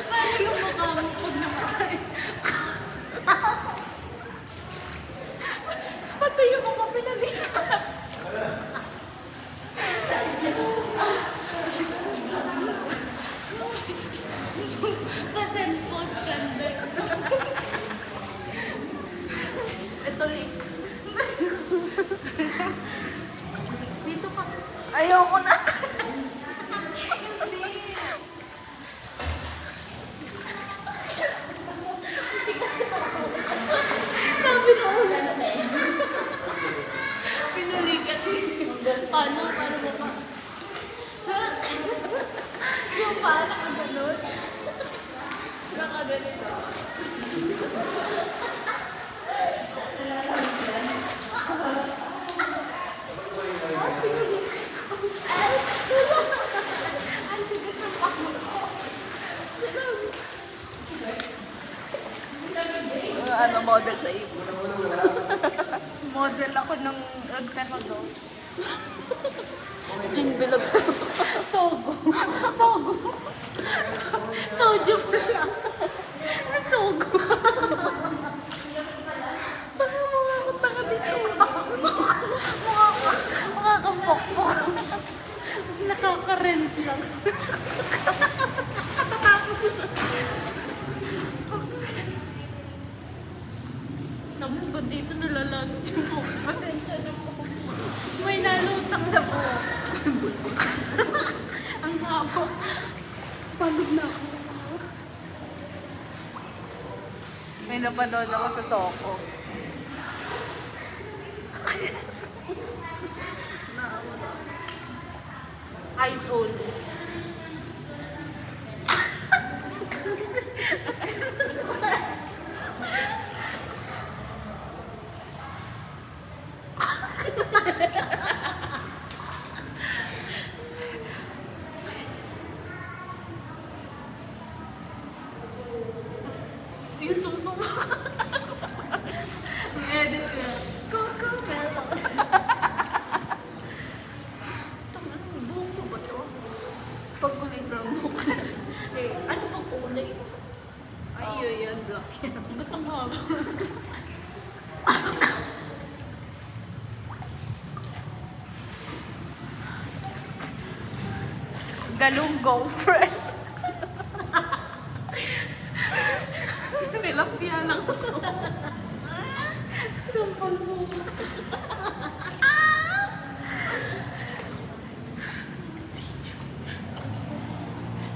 Paano yung mukha mo pag namatay? Patay yung mukha pinalitan. Pasempos ganda. Ito link. Dito ka. Ayoko na. Sabi mo ulan na eh. Pinalikat eh. Paano mo ka? Yung paano ka ganun? Nakaganito. Ano model sa ibon? Model ako ng Agtanado. Gin bilog. Sogo. Sogo. Sojo pala. Sogo. Baka mukha ko taka dito. Mukha kang pokpok. Nakaka-rent lang. Katatapos na. Namun ko dito nalalanot yung buhok. Pasensya na po. May nalutang na po. Ang haba. Pagod na ako. May napanood ako sa Soko. Eyes only. Yung sumsum. Edit ko yan. Coco melon. Tangan, buhok mo ba to? Pagkulit ng buhok. Eh, ano bang kulay? Ay, yun, black yan. Ba't ang haba? Galunggong fresh. Tilapia lang ito. Sampal mo.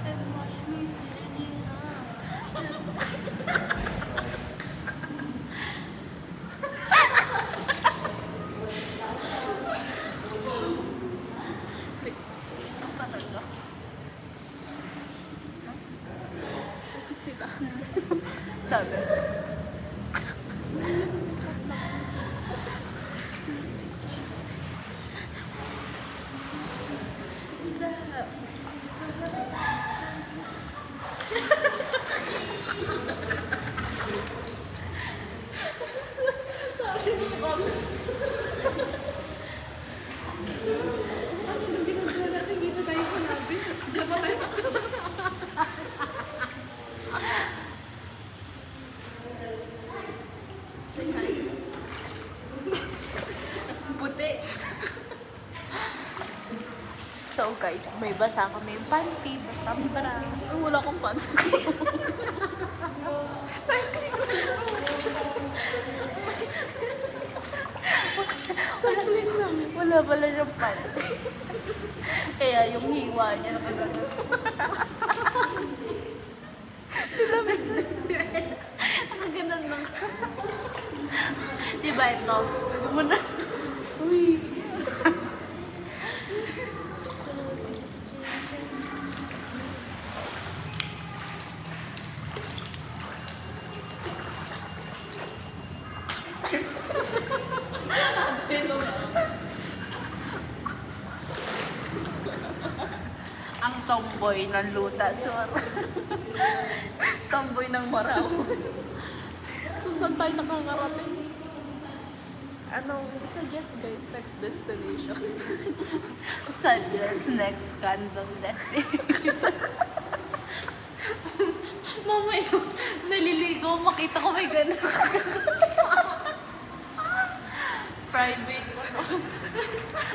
And wash me Talaga. Sabi. Sabi mo kami. Ano yung ginagawa natin? Hindi na tayo sinabi. Diyan pa tayo. Puti. So guys, may basa kami yung panty, basta bra. Ay, wala akong panty. Cycling ko. Cycling lang. Wala pala siyang panty. Kaya yung hiwa niya nakagano. Nakaganon lang. Diba ito? Muna. Uy. Ang tomboy ng luta, sir. Tomboy ng Moraw. So, saan tayo nakakarating? Anong Suggest guys, next destination. Sandra's next scandal destination. Mamaya, naliligo, makita ko may ganun. Private ko, no?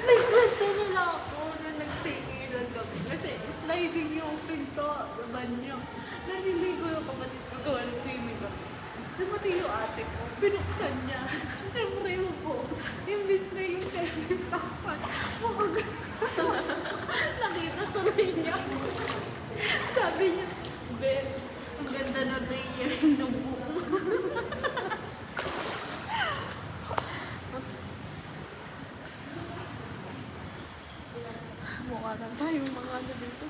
Nagkwento nila ako na nag-stay lang kami. Kasi sliding yung pinto, banyo. Naliligo yung kapatid ko gawa ng swimming ko. Dumating yung ate ko, binuksan niya. Siyempre yung po, imbis na yung Kevin takpan. Nakita tuloy niya. Sabi niya, Ben, ang ganda na layer ng buko. Mukha na tayong mga ano dito.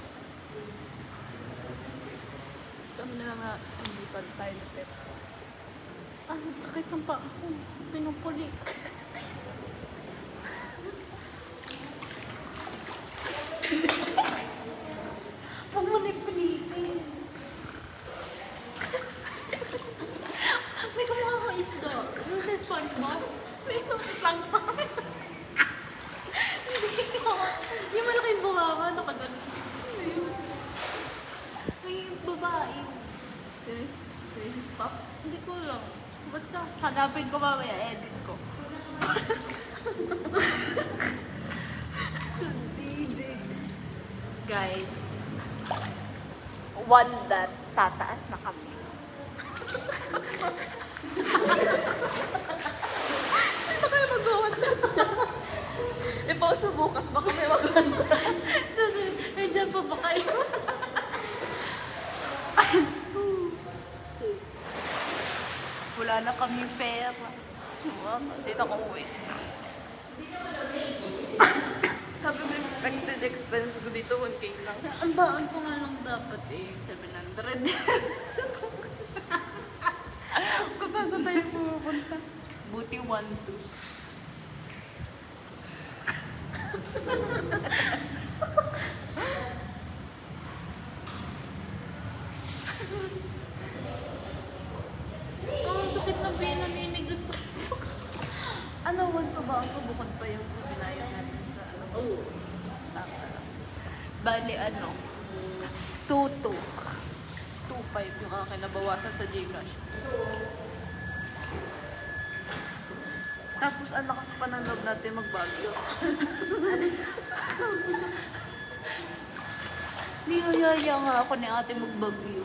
Kami na lang nga, hindi pa tayo na pet. Ah, sakit ng paa ko. Pinupuli. Huwag mo nipilitin. May kumuha ko isda. Yung sa SpongeBob. Sino? Plankton. Hindi ko. Yung malaking buhaka, nakagano. May babae. Si Pop? Hindi ko lang. Basta hanapin ko mamaya, edit ko. Guys, one that tataas na kami. Sino kayo mag-one that? I-pause mo bukas, baka may mag-one that. Tapos, nandiyan pa ba kayo? Wala na kami pera. Dito ako uwi. Sabi mo, expected expense ko dito, 1K lang. Ang baon ko nga lang dapat 700. Kung saan sa tayo pupunta. Buti 1-2. Ang sakit ng pinamini. Gusto ko. Ano, 1-2 ba ako? Bukod pa yung sa binayan natin sa ano? Oo. Tama lang. Bali, 2-2. 2-5 yung akin nabawasan sa Gcash. Tapos ang lakas pa ng loob natin magbagyo. Niyayaya nga ako ni ate magbagyo.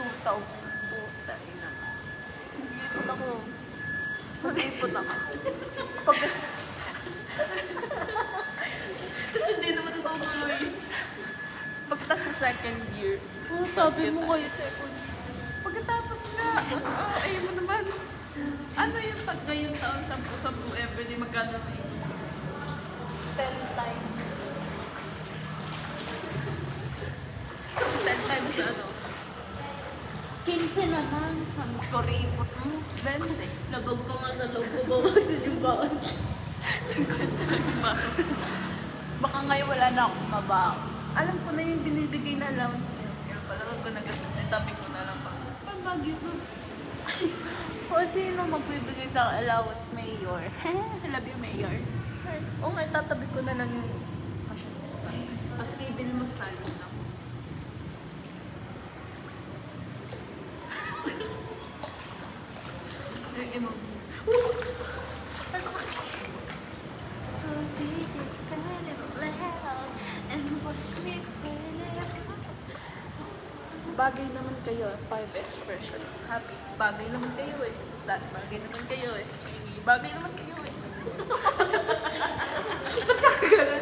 2,000. Puta, ina. Mag-ipon ako. Mag-ipon ako. Pag... Hindi naman ito tuloy. Pagkatapos sa second year. Oh, sabi mo kayo second year. Pagkatapos na, ayaw mo naman. Ano yung pag ngayong taon, 10-10 everyday, magkano na yun? 10 times. 10 times ano? 15 naman. Ang kuripot mo. 20. Labag pa nga sa loob ko, bawasin yung baon. 50 lang ba? Baka ngayon wala na akong mabaon. Alam ko na yung binibigay na allowance niya. Kaya pala wag ko nagastos. Itabi ko na lang pa. Pambagyo ko. Kung sino magbibigay sa allowance, mayor. Love you, mayor. Oo nga, tatabi ko na lang yung kasya sa spice. Tapos kayo din magsalin ako. Yung imam. So did you turn it loud and watch me turn it. Bagay naman kayo, 5 expression. Happy. Bagay naman kayo eh. Sad. Bagay naman kayo eh. Bagay naman kayo eh. Ba't nakagalan?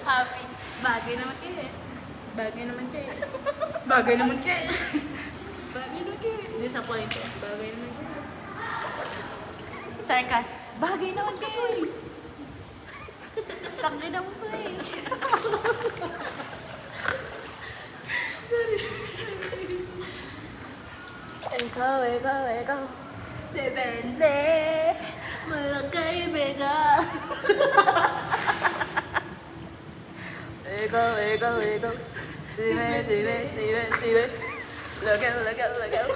Happy. Bagay naman kayo eh. Bagay naman kayo eh. Bagay naman kayo eh. Bagay naman kayo eh. Disappointed. Bagay naman kayo eh. Sarcast. Bagay naman kayo eh. Tangin na mo pa eh. Ikaw. Depende. Mga kaibigan. Ikaw. Sime. Lagaw.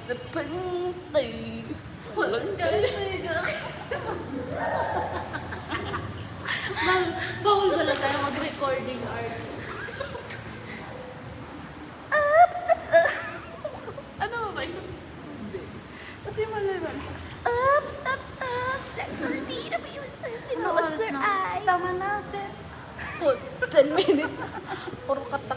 sa pantay. Walang kaibigan. Bawal ba lang tayo mag-recording art? Ups, ups, ups. Ano ba yun? Hindi. Pati malaman. Ups, ups, ups. That's all the ba yun, sir? Tinood, sir, ay. Tama na, sir. 10 minutes. Puro katang